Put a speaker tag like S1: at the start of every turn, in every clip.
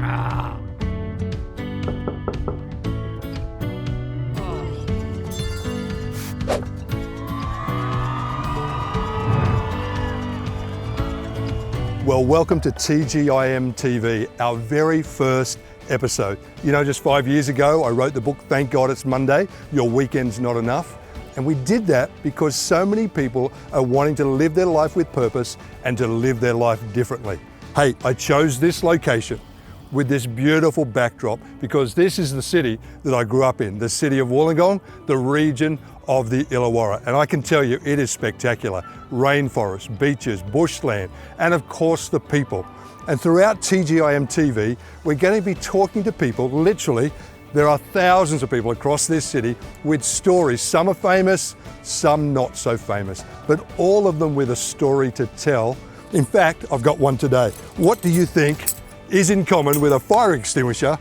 S1: Well, welcome to TGIM TV, our very first episode. You know, just 5 years ago, I wrote the book, Thank God It's Monday, Your Weekend's Not Enough. And we did that because so many people are wanting to live their life with purpose and to live their life differently. Hey, I chose this location with this beautiful backdrop because this is the city that I grew up in, the city of Wollongong, the region of the Illawarra. And I can tell you, it is spectacular. Rainforest, beaches, bushland, and of course the people. And throughout TGIM TV, we're going to be talking to people, literally, there are thousands of people across this city with stories. Some are famous, some not so famous, but all of them with a story to tell. In fact, I've got one today. What do you think is in common with a fire extinguisher,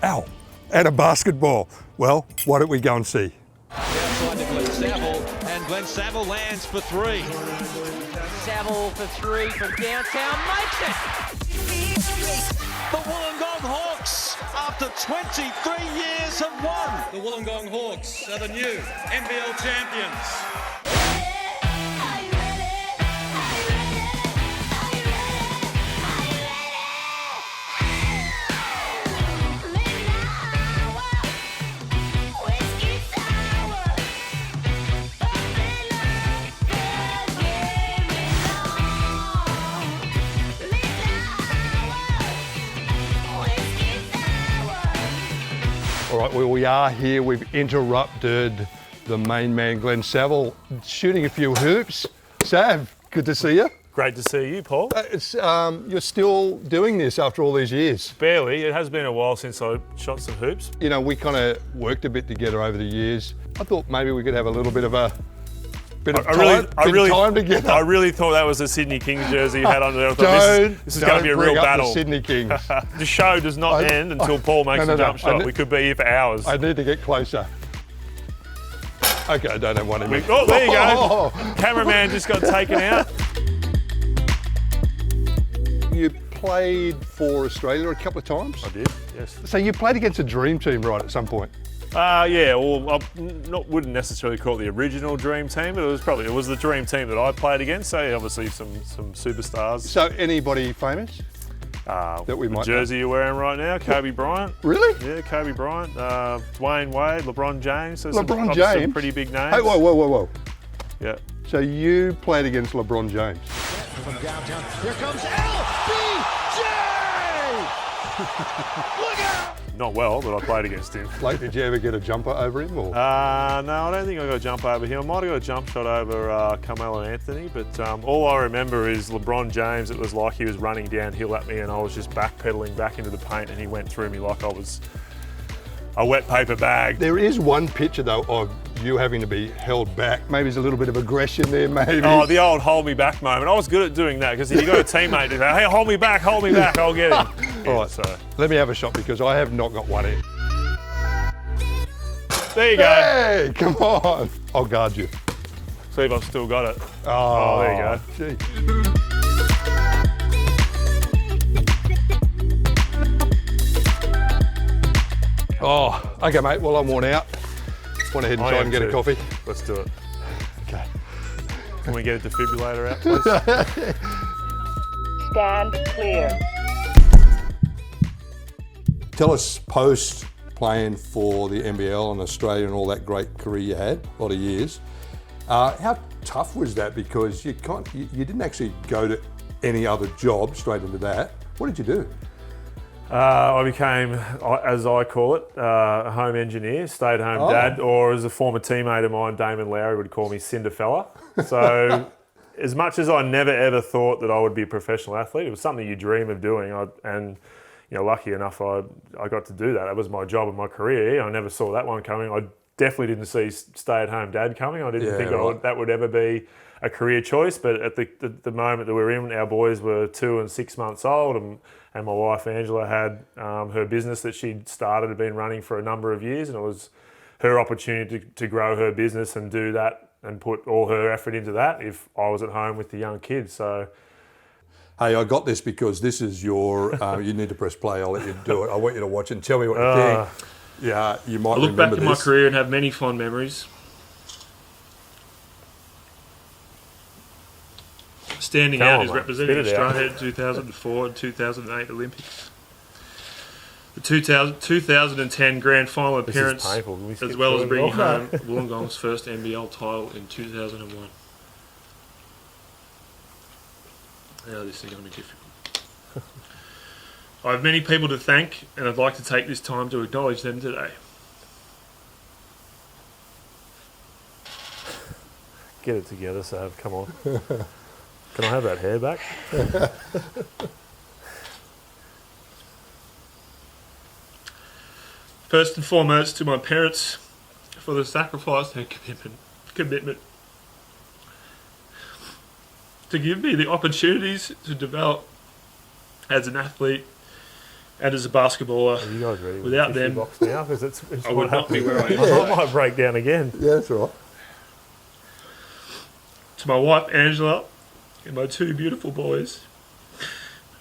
S1: ow, and a basketball? Well, why don't we go and see?
S2: Outside to Glen Saville, and Glen Saville lands for three.
S3: Saville for three from downtown, makes it!
S2: The Wollongong Hawks, after 23 years, have won.
S4: The Wollongong Hawks are the new NBL champions.
S1: All right, well, we are here. We've interrupted the main man, Glen Saville, shooting a few hoops. Sav, good to see you.
S5: Great to see you, Paul.
S1: You're still doing this after all these years.
S5: Barely. It has been a while since I shot some hoops.
S1: You know, we kind of worked a bit together over the years. I thought maybe we could have a little bit of time together.
S5: I really thought that was a Sydney Kings jersey you had on there. I thought this is going to be a real battle.
S1: The Sydney Kings.
S5: The show does not end until Paul makes a jump shot. We could be here for hours.
S1: I need to get closer. Okay, I don't have one in me.
S5: Oh, there you go. Cameraman just got taken out.
S1: You played for Australia a couple of times?
S5: I did, yes.
S1: So you played against a dream team, right, at some point?
S5: Yeah, well, I wouldn't necessarily call it the original dream team, but it was the dream team that I played against. So obviously some superstars.
S1: So anybody famous that we might
S5: the jersey you're wearing right now, Kobe Bryant.
S1: Really?
S5: Yeah, Kobe Bryant, Dwayne Wade, LeBron James. So
S1: LeBron James?
S5: Some pretty big names.
S1: Hey, whoa.
S5: Yeah.
S1: So you played against LeBron James?
S2: From downtown, here comes LBJ! Look out!
S5: Not well, but I played against him.
S1: Like, did you ever get a jumper over him? Or?
S5: No, I don't think I got a jump over him. I might have got a jump shot over Carmelo Anthony, but all I remember is LeBron James. It was like he was running downhill at me and I was just backpedaling back into the paint and he went through me like I was a wet paper bag.
S1: There is one picture, though, of you having to be held back. Maybe there's a little bit of aggression there, maybe.
S5: Oh, the old hold me back moment. I was good at doing that because if you got a teammate to go, hey, hold me back, I'll get him.
S1: All right, so let me have a shot because I have not got one in.
S5: There you go.
S1: Hey, come on. I'll guard you.
S5: See if I've still got it.
S1: Oh,
S5: there you go.
S1: Gee. Oh, okay, mate. Well, I'm worn out. Went ahead and try and get a coffee.
S5: Let's do it.
S1: Okay.
S5: Can we get a defibrillator out, please?
S6: Stand clear.
S1: Tell us, post playing for the NBL and Australia and all that great career you had, a lot of years, how tough was that? Because you didn't actually go to any other job straight into that. What did you do?
S5: I became, as I call it, a home engineer, stay-at-home dad, or as a former teammate of mine, Damon Lowry, would call me Cinderfella. So as much as I never ever thought that I would be a professional athlete, it was something you dream of doing. And you know, lucky enough, I got to do that. That was my job and my career. I never saw that one coming. I definitely didn't see stay-at-home dad coming. I didn't think that would ever be a career choice. But at the moment that we were in, our boys were 2 and 6 months old, and my wife Angela had her business that she'd started, had been running for a number of years, and it was her opportunity to grow her business and do that and put all her effort into that if I was at home with the young kids. So
S1: Hey, I got this because this is your. You need to press play. I'll let you do it. I want you to watch it and tell me what you think. Yeah, you might.
S6: I look back
S1: remember
S6: in my
S1: this.
S6: career and have many fond memories. Standing
S5: Come
S6: out
S5: on,
S6: is
S5: mate.
S6: representing
S5: Spit it out.
S6: Australia at 2004 and 2008 Olympics. The 2010 grand final
S5: This is
S6: appearance,
S5: painful. Can we skip
S6: as well as
S5: through it?
S6: bringing home Wollongong's first NBL title in 2001. Now this is going to be difficult. I have many people to thank, and I'd like to take this time to acknowledge them today.
S5: Get it together, Sav. Come on. Can I have that hair back?
S6: First and foremost, to my parents for the sacrifice and commitment to give me the opportunities to develop as an athlete and as a basketballer.
S5: Are you guys ready? With
S6: Without
S5: the tissue
S6: them,
S5: box now? Because it's
S6: I would not be where I am.
S5: I might break down again.
S1: Yeah, that's all right.
S6: To my wife Angela and my two beautiful boys,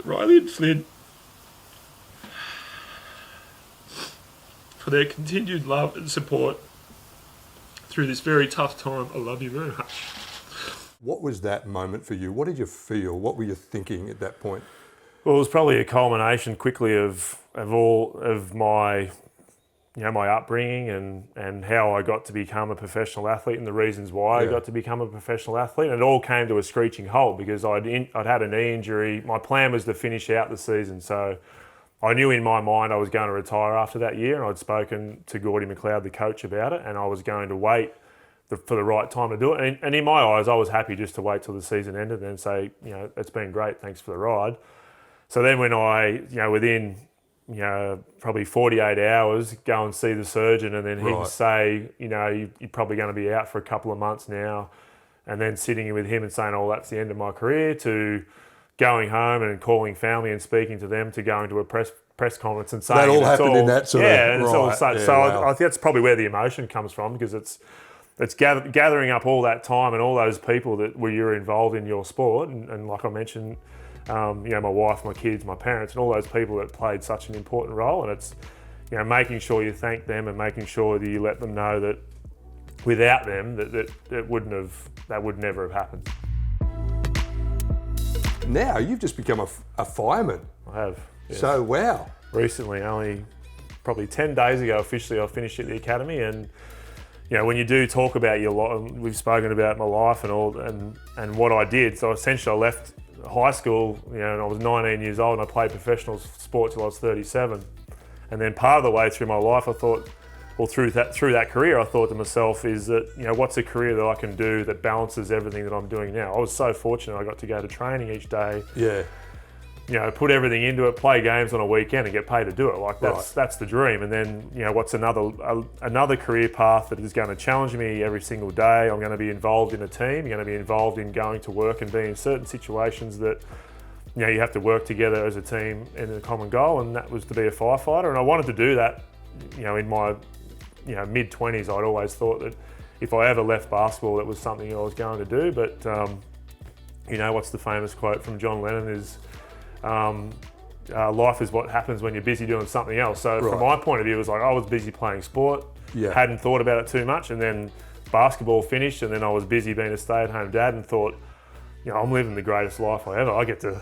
S6: Riley and Flynn, for their continued love and support through this very tough time. I love you very much.
S1: What was that moment for you? What did you feel? What were you thinking at that point?
S5: Well, it was probably a culmination quickly of all of my, my upbringing and how I got to become a professional athlete and the reasons why I got to become a professional athlete. And it all came to a screeching halt because I'd had a knee injury. My plan was to finish out the season, so I knew in my mind I was going to retire after that year, and I'd spoken to Gordy McLeod, the coach, about it, and I was going to wait for the right time to do it. And in my eyes, I was happy just to wait till the season ended and then say, it's been great, thanks for the ride. So then when I, within, probably 48 hours, go and see the surgeon, and then he'd say, you're probably going to be out for a couple of months now, and then sitting with him and saying, oh, that's the end of my career, to going home and calling family and speaking to them, to going to a press conference and saying
S1: That all happened in that sort of...
S5: and it's all
S1: right.
S5: so
S1: Wow.
S5: I think that's probably where the emotion comes from, because it's gathering up all that time and all those people that you're involved in your sport, and like I mentioned, my wife, my kids, my parents, and all those people that played such an important role. And it's making sure you thank them and making sure that you let them know that without them that would never have happened.
S1: Now you've just become a fireman.
S5: I have. Yes.
S1: So wow.
S5: Recently, only probably 10 days ago, officially I finished at the academy. And when you do talk about your life, we've spoken about my life and all, and what I did. So essentially, I left high school, and I was 19 years old, and I played professional sport till I was 37. And then part of the way through my life, I thought, well, through that career, I thought to myself, is that what's a career that I can do that balances everything that I'm doing now? I was so fortunate; I got to go to training each day.
S1: Yeah.
S5: Put everything into it, play games on a weekend, and get paid to do it. Like that's the dream. And then what's another career path that is going to challenge me every single day? I'm going to be involved in a team. You're going to be involved in going to work and being in certain situations that you have to work together as a team in a common goal. And that was to be a firefighter. And I wanted to do that. In my mid-20s, I'd always thought that if I ever left basketball, that was something I was going to do. But what's the famous quote from John Lennon is, life is what happens when you're busy doing something else. So from my point of view, it was like I was busy playing sport, hadn't thought about it too much, and then basketball finished, and then I was busy being a stay-at-home dad and thought, I'm living the greatest life I ever. I get to,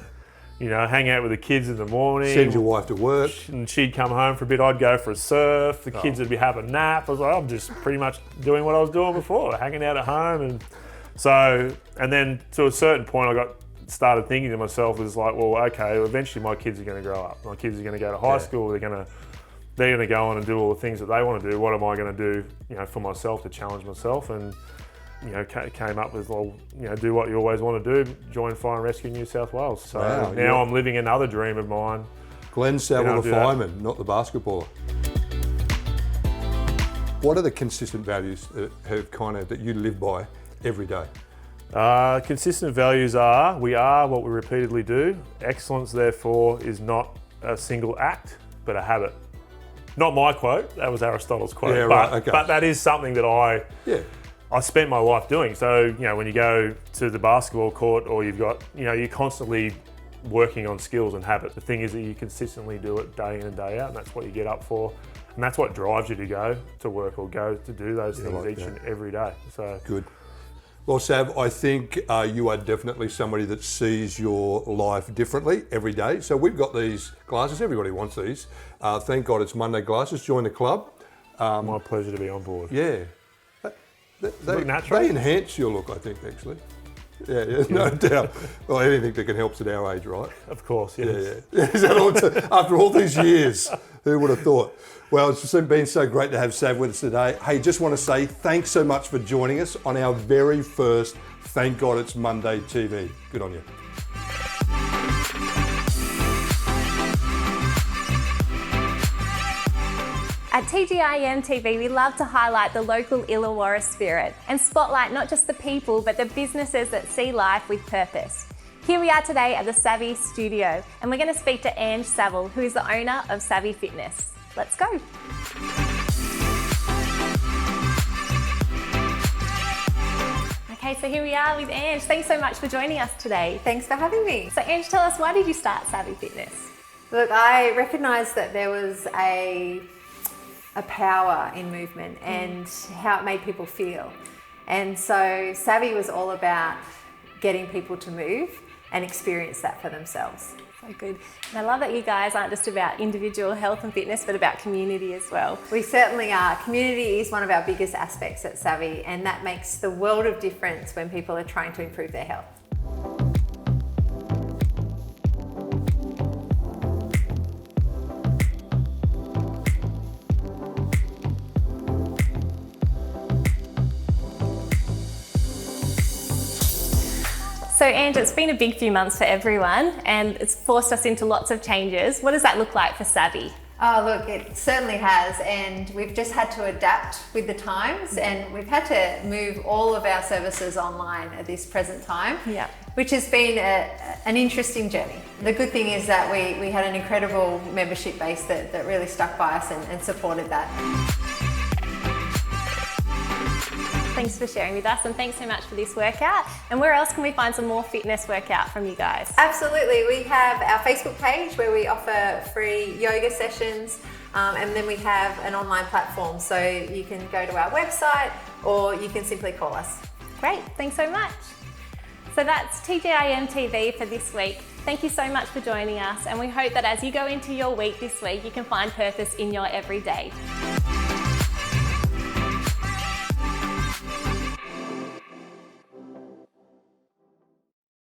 S5: hang out with the kids in the morning.
S1: Send your wife to work.
S5: And she'd come home for a bit, I'd go for a surf, the kids would be having a nap. I was like, I'm just pretty much doing what I was doing before, hanging out at home. And then to a certain point, I started thinking to myself, was like, well, okay, eventually my kids are going to grow up. My kids are going to go to high school. They're going to go on and do all the things that they want to do. What am I going to do, for myself to challenge myself? And came up with, well, do what you always want to do, join Fire and Rescue New South Wales. So now I'm living another dream of mine.
S1: Glen Saville, the fireman, not the basketballer. What are the consistent values that you live by every day?
S5: Consistent values are, we are what we repeatedly do. Excellence, therefore, is not a single act, but a habit. Not my quote, that was Aristotle's quote.
S1: Yeah,
S5: but,
S1: right, okay.
S5: But that is something that I spent my life doing. So, when you go to the basketball court, or you've got, you're constantly working on skills and habits. The thing is that you consistently do it day in and day out, and that's what you get up for. And that's what drives you to go to work or go to do those things
S1: like
S5: each
S1: that.
S5: and every day. So
S1: Good. Well, Sav, I think you are definitely somebody that sees your life differently every day. So we've got these glasses. Everybody wants these. Thank God it's Monday glasses. Join the club.
S5: my pleasure to be on board.
S1: Yeah.
S5: Look natural.
S1: They enhance your look, I think, actually. Yeah, no doubt. Well, anything that can help us at our age, right?
S5: Of course, yes.
S1: Yeah. Is that all after all these years, who would have thought? Well, it's been so great to have Sav with us today. Hey, just want to say thanks so much for joining us on our very first Thank God It's Monday TV. Good on you.
S7: At TGIM TV, we love to highlight the local Illawarra spirit and spotlight not just the people, but the businesses that see life with purpose. Here we are today at the Savvy Studio, and we're going to speak to Ange Saville, who is the owner of Savvy Fitness. Let's go. Okay, so here we are with Ange. Thanks so much for joining us today.
S8: Thanks for having me.
S7: So Ange, tell us, why did you start Savvy Fitness?
S8: Look, I recognised that there was a power in movement and how it made people feel. And so Savvy was all about getting people to move and experience that for themselves.
S7: So good. And I love that you guys aren't just about individual health and fitness, but about community as well.
S8: We certainly are. Community is one of our biggest aspects at Savvy, and that makes the world of difference when people are trying to improve their health.
S7: So Ange, it's been a big few months for everyone and it's forced us into lots of changes. What does that look like for Savvy?
S8: Oh look, it certainly has, and we've just had to adapt with the times, and we've had to move all of our services online at this present time, which has been an interesting journey. The good thing is that we had an incredible membership base that really stuck by us and supported that.
S7: Thanks for sharing with us, and thanks so much for this workout. And where else can we find some more fitness workout from you guys?
S8: Absolutely, we have our Facebook page where we offer free yoga sessions, and then we have an online platform, so you can go to our website or you can simply call us.
S7: Great, thanks so much. So that's TGIM TV for this week. Thank you so much for joining us, and we hope that as you go into your week this week, you can find purpose in your everyday.